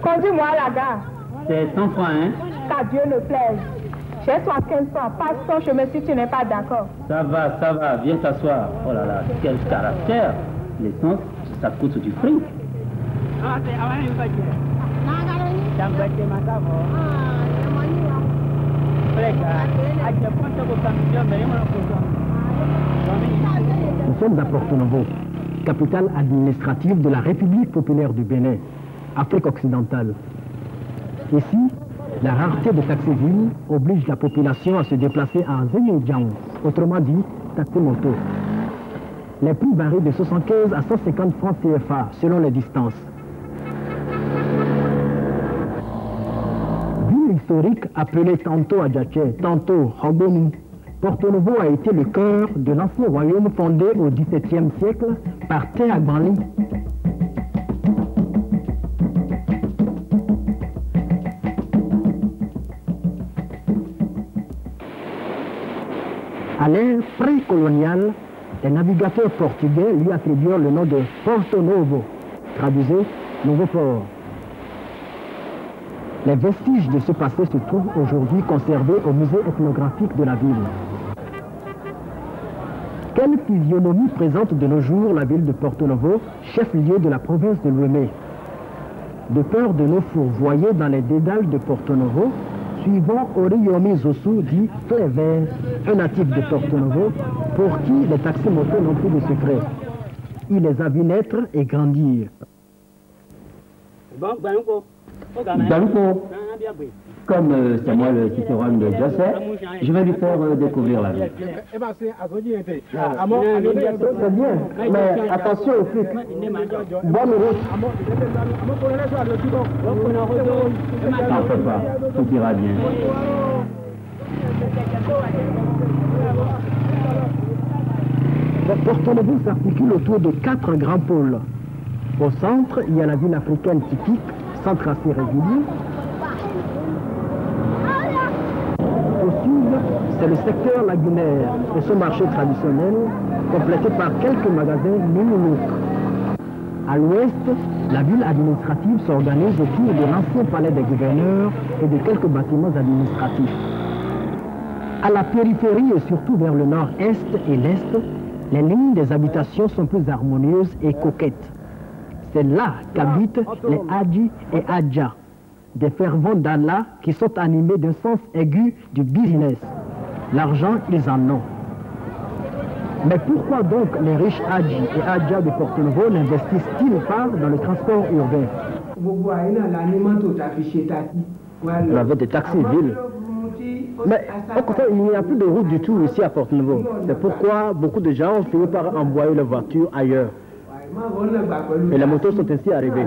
Conduis-moi à la gare. C'est 100 francs, hein? Qu'à Dieu ne plaise. J'ai 75 francs. Passe ton chemin si tu n'es pas d'accord. Ça va. Viens t'asseoir. Oh là là, quel caractère. L'essence, ça coûte du fric. Nous sommes à Porto Novo, capitale administrative de la République populaire du Bénin, Afrique occidentale. Ici, la rareté des taxis-villes oblige la population à se déplacer en Zénijiang, autrement dit, taxi-moto. Les prix varient de 75 à 150 francs CFA selon les distances. Ville historique appelée tantôt Adjaché, tantôt Hogonu, Porto Novo a été le cœur de l'ancien royaume fondé au XVIIe siècle par Te Agbanli. À l'ère précoloniale, les navigateurs portugais lui attribuèrent le nom de Porto Novo, traduisé Nouveau Port. Les vestiges de ce passé se trouvent aujourd'hui conservés au musée ethnographique de la ville. Quelle physionomie présente de nos jours la ville de Porto Novo, chef-lieu de la province de Lomé? De peur de nous fourvoyer dans les dédales de Porto Novo, suivant Oriyomi Zosu dit Flever, un natif de Porto Novo, pour qui les taxis-motos n'ont plus de secret. Il les a vus naître et grandir. Dalouko, comme c'est moi le citoyen de Joseph, je vais lui faire découvrir la ville. C'est bien, mais attention au flic. Bonne route. T'en fais pas, tout ira bien. Porto Novo s'articule autour de 4 grands pôles. Au centre, il y a la ville africaine typique, centre assez régulier. Au sud, c'est le secteur lagunaire et son marché traditionnel, complété par quelques magasins mini-look. À l'ouest, la ville administrative s'organise autour de l'ancien palais des gouverneurs et de quelques bâtiments administratifs. À la périphérie et surtout vers le nord-est et l'est, les lignes des habitations sont plus harmonieuses et coquettes. C'est là qu'habitent les Hadji et Hadja, des fervents d'Allah qui sont animés d'un sens aigu du business. L'argent, ils en ont. Mais pourquoi donc les riches Hadji et Hadja de Porto Novo n'investissent-ils pas dans le transport urbain? On avait des taxis-villes. Mais au contraire, il n'y a plus de route du tout ici à Porto Novo. C'est pourquoi beaucoup de gens ont fini par envoyer leurs voitures ailleurs. Et les motos sont ainsi arrivées.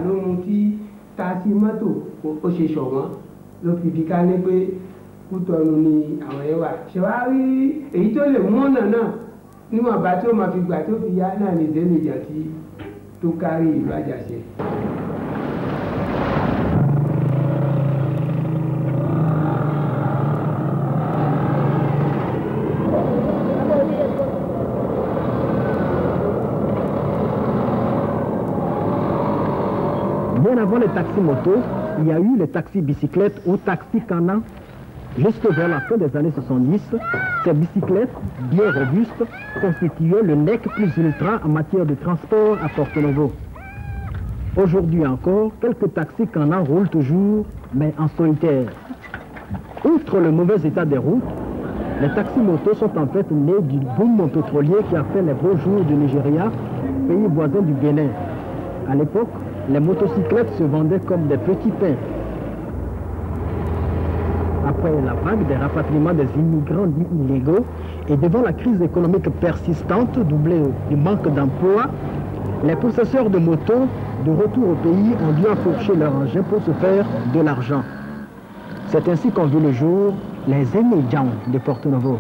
Bien avant les taxis-motos, il y a eu les taxis-bicyclettes ou taxis-canans. Jusque vers la fin des années 70, ces bicyclettes, bien robustes, constituaient le nec plus ultra en matière de transport à Porto Novo. Aujourd'hui encore, quelques taxis-canans roulent toujours, mais en solitaire. Outre le mauvais état des routes, les taxis-motos sont en fait nés du boom pétrolier qui a fait les beaux jours du Nigeria, pays voisin du Bénin. À l'époque, les motocyclettes se vendaient comme des petits pains. Après la vague des rapatriements des immigrants dits illégaux et devant la crise économique persistante doublée du manque d'emploi, les possesseurs de motos de retour au pays, ont dû enfourcher leur engin pour se faire de l'argent. C'est ainsi qu'ont vu le jour les Emedjans de Porto Novo.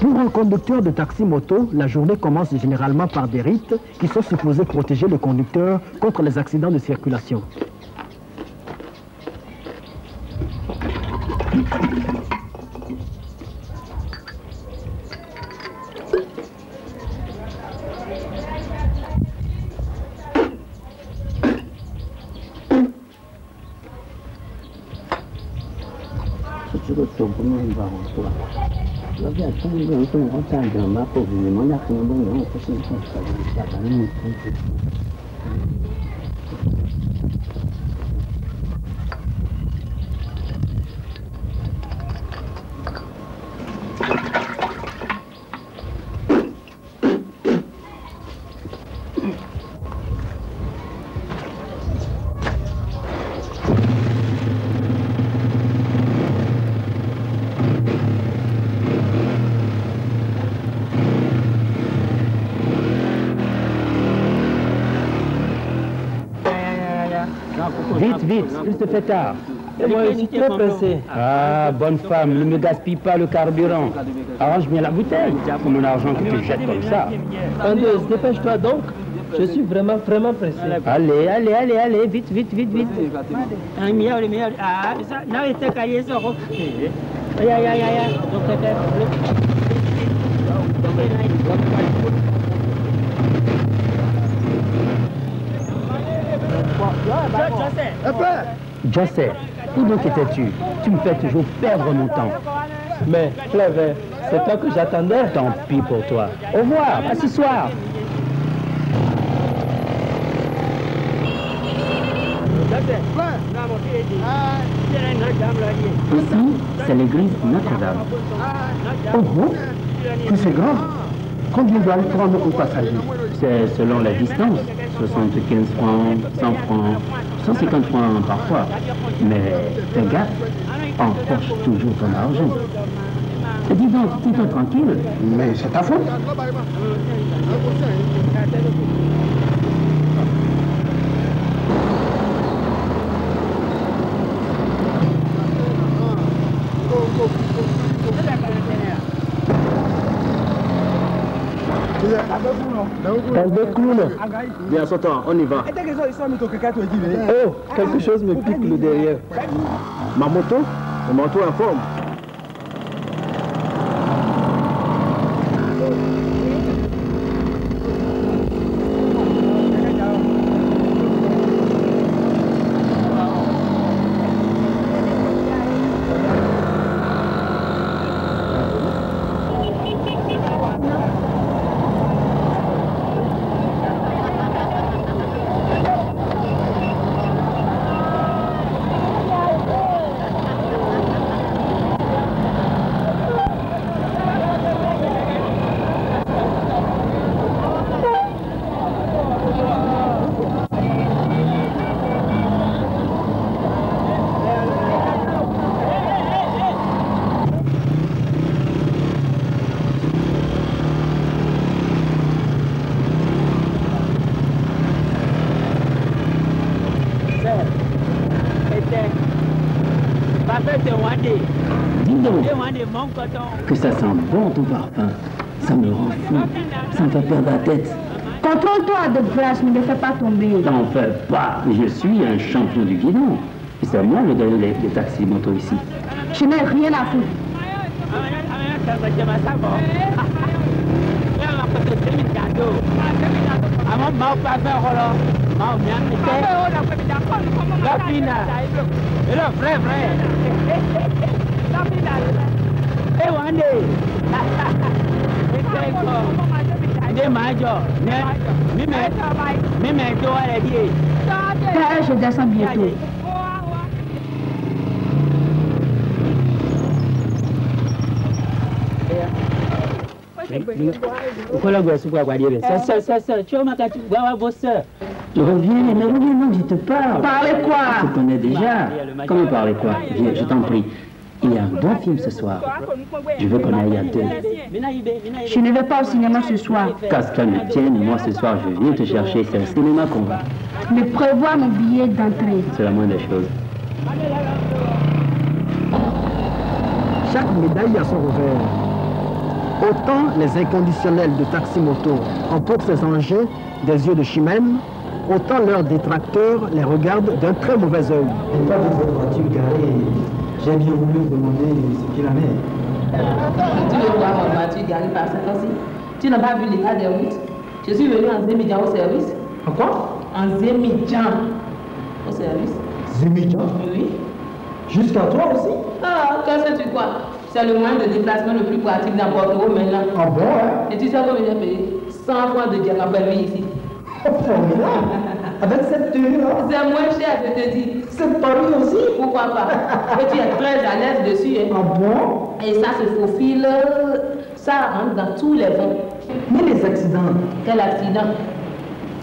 Pour un conducteur de taxi-moto, la journée commence généralement par des rites qui sont supposés protéger le conducteur contre les accidents de circulation. Vite, vite, il se fait tard. Et moi, je suis très pressé. Ah, bonne femme, ne me gaspille pas le carburant. Arrange bien la bouteille. Pour mon argent que tu jettes comme ça. Andeuse, dépêche-toi donc. Je suis vraiment pressé. Allez, allez, allez, allez, vite, vite, vite, vite. Joseph, où donc étais-tu? Tu me fais toujours perdre mon temps. Mais, Clever, c'est toi que j'attendais. Tant pis pour toi. Au revoir, à ce soir. Ici, c'est l'église Notre-Dame. Oh bon? Que c'est grand? Combien doit prendre au passage? C'est selon la distance. 75 francs, 100 francs, 150 francs parfois. Mais fais gaffe, empoche toujours ton argent. Dis donc, tiens-toi tranquille. Mais c'est ta faute. Bien, Sotan, on y va. Oh, quelque chose me pique le derrière. Ma moto en forme. Dis donc, que ça sent bon ton parfum. Ça me rend fou. Ça me fait perdre la tête. Contrôle-toi de grâce, ne me fais pas tomber. T'en fais pas. Je suis un champion du guidon. C'est moi le gars des taxis moto ici. Je n'ai rien à foutre. Père, je descends bientôt. Je reviens, mais reviens, non, je te parle. Parlez quoi? Je te connais déjà. Comment parler quoi? Viens, je t'en prie. Il y a un bon film ce soir. Je veux qu'on aille à deux. Je ne vais pas au cinéma ce soir. Qu'à ce qu'elle me tienne, moi ce soir je viens te chercher. C'est au cinéma qu'on va. Mais prévois mon billet d'entrée. C'est la moindre des choses. Chaque médaille a son revers. Autant les inconditionnels de taxi-moto emportent ces engins des yeux de chimène, autant leurs détracteurs les regardent d'un très mauvais œil. Une fois que votre voiture garée, j'ai bien voulu demander ce qu'il en est. Tu veux voir ma voiture garée par cette fois-ci? Tu n'as pas vu l'état des routes? Je suis venu en Zémidjan au service. En quoi? En Zémidjan au service. Zémidjan? Oui. Jusqu'à toi aussi? Ah, qu'est-ce que tu crois? C'est le moyen de déplacement le plus pratique dans Bordeaux maintenant. Ah bon, hein? Et tu sais combien j'ai payé? 100 francs de diamant permis ici. Oh, formidable! Avec cette tenue-là? C'est moins cher, je te dis. C'est Paris aussi? Pourquoi pas? Et tu es très à l'aise dessus. Hein? Ah bon? Et ça se faufile, ça rentre dans tous les vents. Mais les accidents? Quel accident?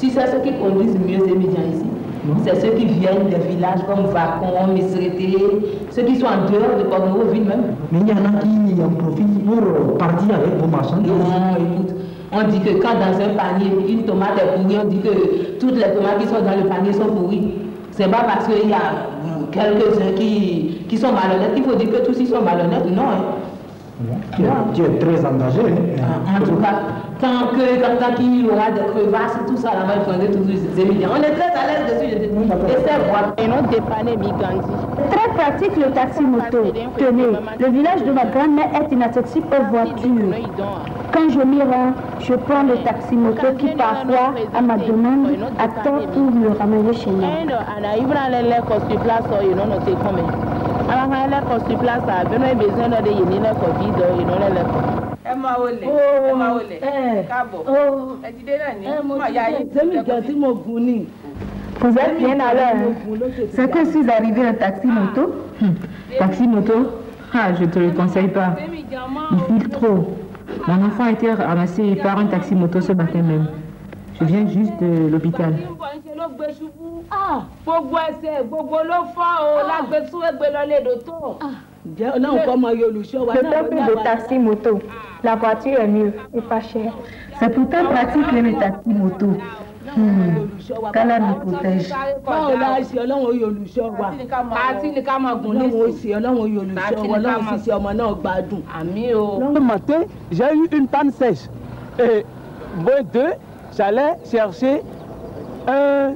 Tu sais ceux qui conduisent mieux Zémidjan ici? C'est ceux qui viennent des villages comme Vacon, Misrété, ceux qui sont en dehors de Porto ville même. Mais il y en a qui en profitent pour partir avec vos marchandises. Non, écoute, on dit que quand dans un panier, une tomate est pourrie, on dit que toutes les tomates qui sont dans le panier sont pourries. C'est pas parce qu'il y a quelques-uns qui sont malhonnêtes qu'il faut dire que tous ils sont malhonnêtes. Non. Hein. Tu es très engagé. En tout cas, quand il y aura des crevasses, tout ça, là-bas, il faudrait toujours Zémidjan. On est très à l'aise dessus, je te dis. Et c'est vrai. Et non dépanner Migandi. Très pratique le taxi-moto. Tenez, le village de ma grand-mère est inaccessible aux voitures. Quand je m'y rends, je prends le taxi-moto qui parfois, à ma demande, attend pour me ramener chez moi. Vous êtes bien à l'heure. C'est que je suis arrivé en taxi-moto. Taxi-moto? Ah, je te le conseille pas. Il file trop. Mon enfant a été ramassé par un taxi-moto ce matin même. Je viens juste de l'hôpital. Le peuple de taxi-moto. La voiture est mieux et pas chère. C'est pourtant pratique le taxi-moto. Qu'Allah nous protège. Ce matin, j'ai eu une panne sèche. Et moi, j'allais chercher un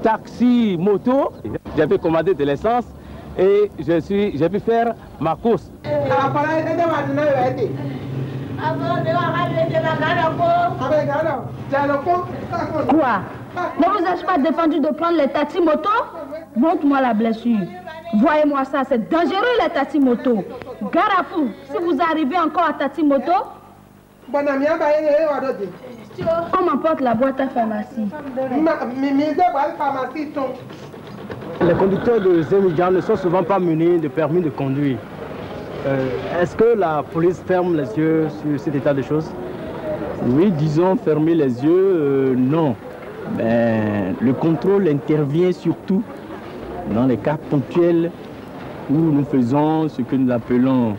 taxi moto. J'avais commandé de l'essence et j'ai pu faire ma course. Quoi? Ne vous ai-je pas défendu de prendre les taxis-motos? Montre-moi la blessure. Voyez-moi ça, c'est dangereux les taxis-motos. Gare à vous, si vous arrivez encore à taxi-moto, on m'emporte la boîte à pharmacie. Les conducteurs de Zémidjan ne sont souvent pas munis de permis de conduire. Est-ce que la police ferme les yeux sur cet état de choses? Oui, disons fermer les yeux, non. Mais le contrôle intervient surtout dans les cas ponctuels où nous faisons ce que nous appelons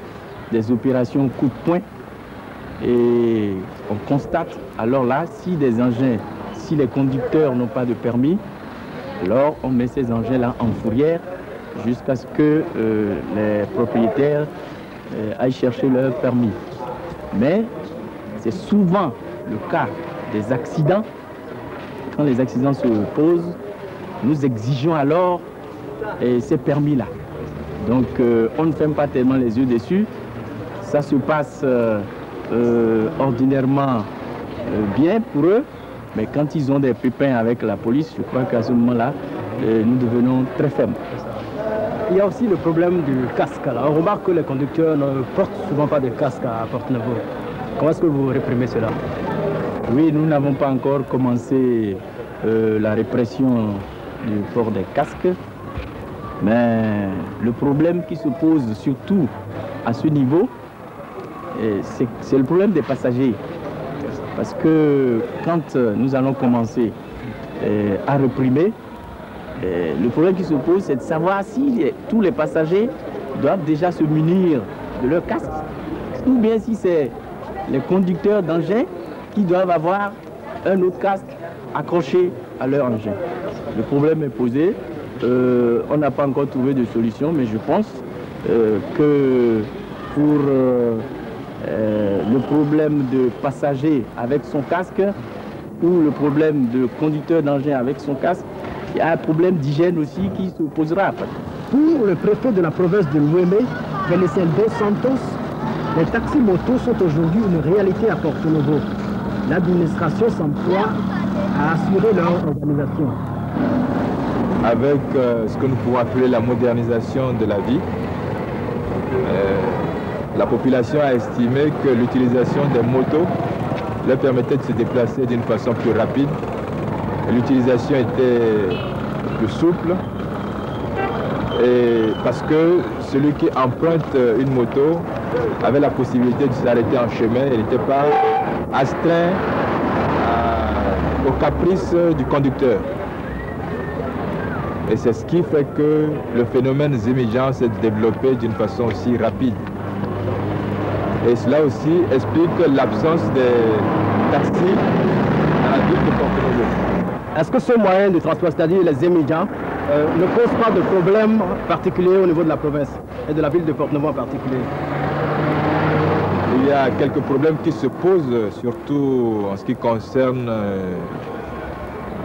des opérations coup de poing. Et on constate alors là, si des engins, si les conducteurs n'ont pas de permis, alors on met ces engins-là en fourrière jusqu'à ce que les propriétaires aillent chercher leur permis. Mais c'est souvent le cas des accidents. Quand les accidents se posent, nous exigeons alors ces permis-là. Donc on ne ferme pas tellement les yeux dessus. Ça se passe ordinairement bien pour eux, mais quand ils ont des pépins avec la police, je crois qu'à ce moment-là, nous devenons très fermes. Il y a aussi le problème du casque. Là. On remarque que les conducteurs ne portent souvent pas de casque à Porto-Novo. Comment est-ce que vous réprimez cela? Oui, nous n'avons pas encore commencé la répression du port des casques, mais le problème qui se pose surtout à ce niveau, c'est le problème des passagers. Parce que quand nous allons commencer à réprimer, le problème qui se pose, c'est de savoir si tous les passagers doivent déjà se munir de leur casque, ou bien si c'est les conducteurs d'engins qui doivent avoir un autre casque accroché à leur engin. Le problème est posé. On n'a pas encore trouvé de solution, mais je pense que pour le problème de passager avec son casque ou le problème de conducteur d'engin avec son casque, il y a un problème d'hygiène aussi qui se posera. Pour le préfet de la province de Louémé, Félicien Dos Santos, les taxis-motos sont aujourd'hui une réalité à Porto Novo. L'administration s'emploie à assurer leur organisation. Avec ce que nous pouvons appeler la modernisation de la vie, la population a estimé que l'utilisation des motos leur permettait de se déplacer d'une façon plus rapide. L'utilisation était plus souple. Et parce que celui qui emprunte une moto avait la possibilité de s'arrêter en chemin, il n'était pas astreint aux caprices du conducteur. Et c'est ce qui fait que le phénomène Zémijan s'est développé d'une façon aussi rapide. Et cela aussi explique l'absence des taxis à la ville de Porto Novo. Est-ce que ce moyen de transport, c'est-à-dire les Zémijan, ne pose pas de problème particulier au niveau de la province et de la ville de Porto Novo en particulier? Il y a quelques problèmes qui se posent, surtout en ce qui concerne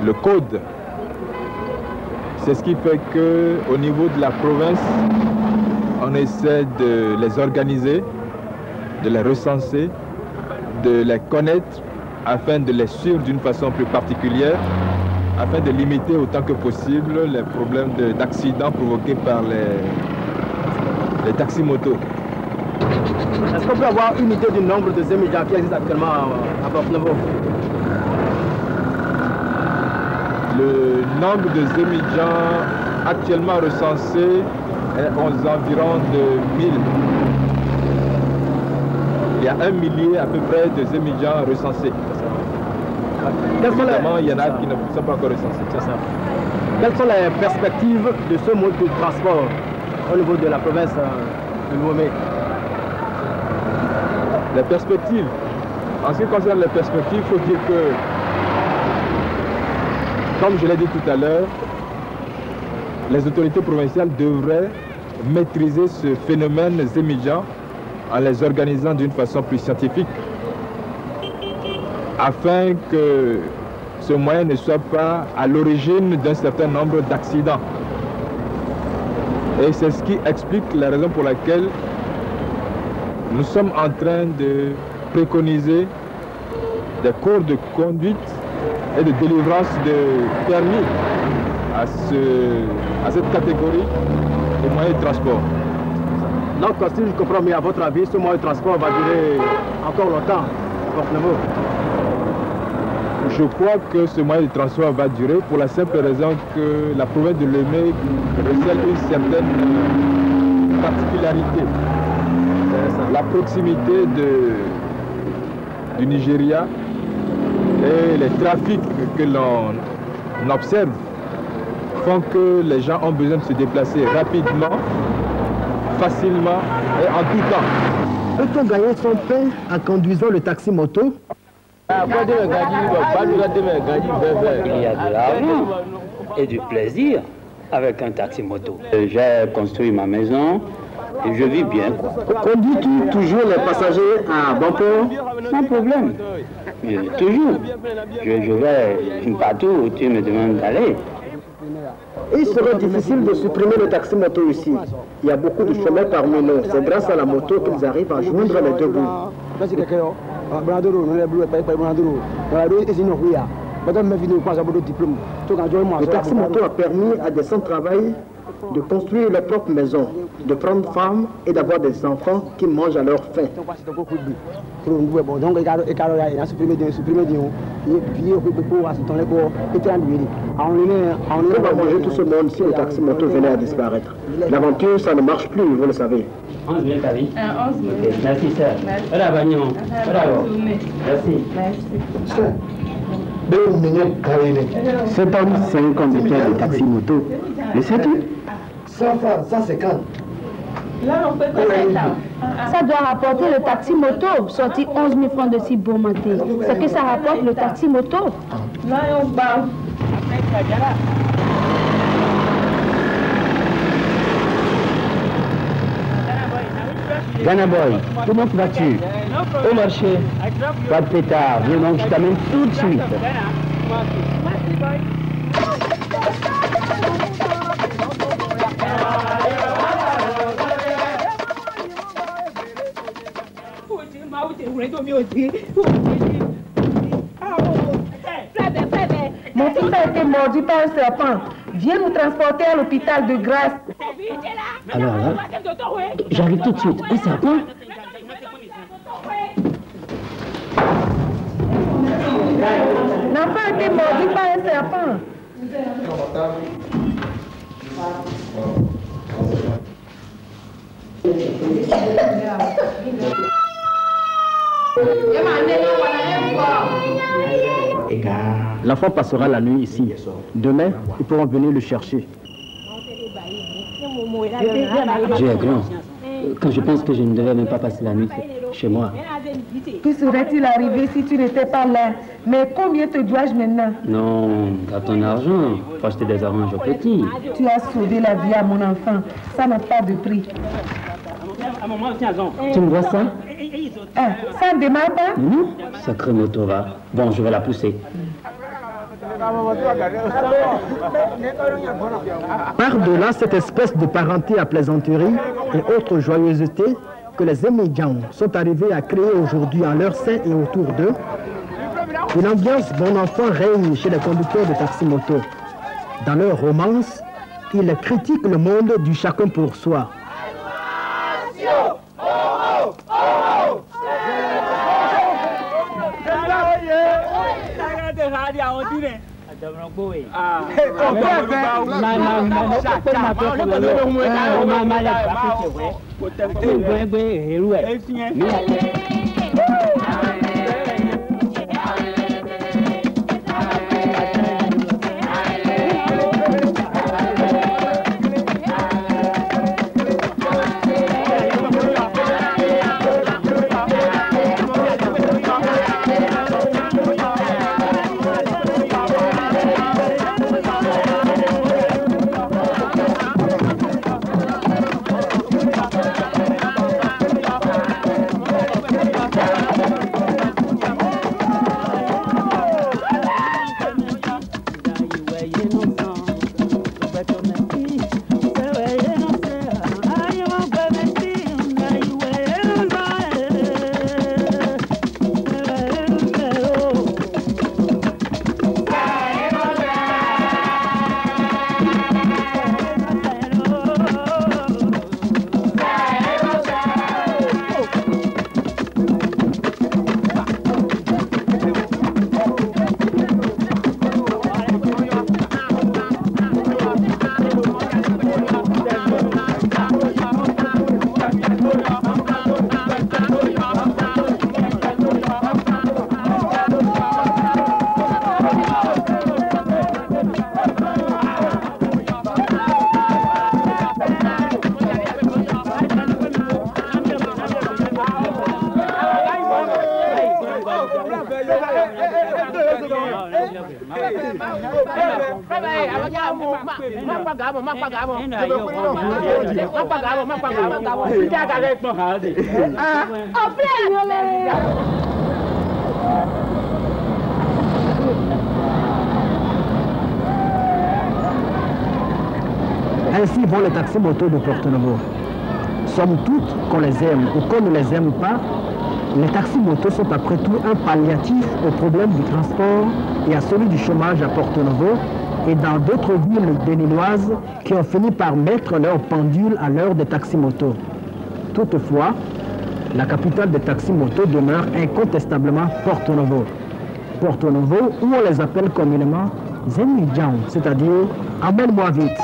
le code. C'est ce qui fait qu'au niveau de la province, on essaie de les organiser, de les recenser, de les connaître afin de les suivre d'une façon plus particulière, afin de limiter autant que possible les problèmes d'accidents provoqués par les taxis-motos. Est-ce qu'on peut avoir une idée du nombre de Zémijan qui existent actuellement à Porto Novo? Le nombre de Zémijan actuellement recensés est aux environs de 1000. Il y a 1 millier à peu près de Zémijan recensés. Évidemment, il y en a qui ne sont pas encore recensés. C'est ça. Quelles sont les perspectives de ce mode de transport au niveau de la province de Louémé? Les perspectives. En ce qui concerne les perspectives, il faut dire que, comme je l'ai dit tout à l'heure, les autorités provinciales devraient maîtriser ce phénomène Zémijan en les organisant d'une façon plus scientifique, afin que ce moyen ne soit pas à l'origine d'un certain nombre d'accidents. Et c'est ce qui explique la raison pour laquelle nous sommes en train de préconiser des cours de conduite et de délivrance de permis à cette catégorie de moyens de transport. Donc, si je comprends bien, à votre avis, ce moyen de transport va durer encore longtemps à Porto Novo? Je crois que ce moyen de transport va durer pour la simple raison que la province de Louémé recèle une certaine particularité. La proximité du Nigeria et les trafics que l'on observe font que les gens ont besoin de se déplacer rapidement, facilement et en tout temps. Peut-on gagner son pain en conduisant le taxi-moto? Il y a de l'argent et du plaisir avec un taxi-moto. J'ai construit ma maison et je vis bien. Conduis-tu toujours les passagers à bon port? Sans problème. Toujours. Je vais partout où tu me demandes d'aller. Il serait difficile de supprimer le taxi-moto ici. Il y a beaucoup de chemins parmi nous. C'est grâce à la moto qu'ils arrivent à joindre les deux bouts. Le taxi-moto a permis à des sans-travail de construire leur propre maison, de prendre femme et d'avoir des enfants qui mangent à leur faim. On va manger tout ce monde si le taxi-moto venait à disparaître. L'aventure, ça ne marche plus, vous le savez. 11 000 Paris. 11 000. Okay. Merci, sir. Bravo, bravo. Merci. Cet homme, c'est un conducteur de taxi-moto. Le sais-tu? 100 francs, 150. Là, on peut ça doit rapporter le taxi-moto, sorti 11 000 francs de si bon maté. C'est que ça rapporte le taxi-moto. Là, on parle. Ghana Boy, comment vas-tu? Au marché. Pas de pétard, viens donc, je t'amène tout de suite. Mon fils a été mordu par un serpent. Viens nous transporter à l'hôpital de Grasse. Alors là, j'arrive tout de suite. Un serpent? L'enfant a été mordu par un serpent. L'enfant passera la nuit ici. Demain, ils pourront venir le chercher. Dieu est grand. Quand je pense que je ne devais même pas passer la nuit chez moi. Que serait-il arrivé si tu n'étais pas là? Mais combien te dois-je maintenant? Non, à ton argent. Faut acheter des oranges aux petits. Tu as sauvé la vie à mon enfant. Ça n'a pas de prix. Tu me vois ça? Ah, ça ne démarre pas? Non, sacré moto va. Bon, je vais la pousser. Par-delà cette espèce de parenté à plaisanterie et autres joyeusetés que les émigrants sont arrivés à créer aujourd'hui en leur sein et autour d'eux, une ambiance bon enfant règne chez les conducteurs de taxi-moto. Dans leur romance, ils critiquent le monde du chacun pour soi. Ainsi vont les taxis-motos de Porto-Novo. Somme toute, qu'on les aime ou qu'on ne les aime pas, les taxis-motos sont après tout un palliatif au problème du transport et à celui du chômage à Porto-Novo, et dans d'autres villes béninoises qui ont fini par mettre leur pendule à l'heure des taxis-motos. Toutefois, la capitale des taxis-motos demeure incontestablement Porto Novo. Porto Novo, où on les appelle communément Zenidjan, c'est-à-dire « Amène-moi vite ».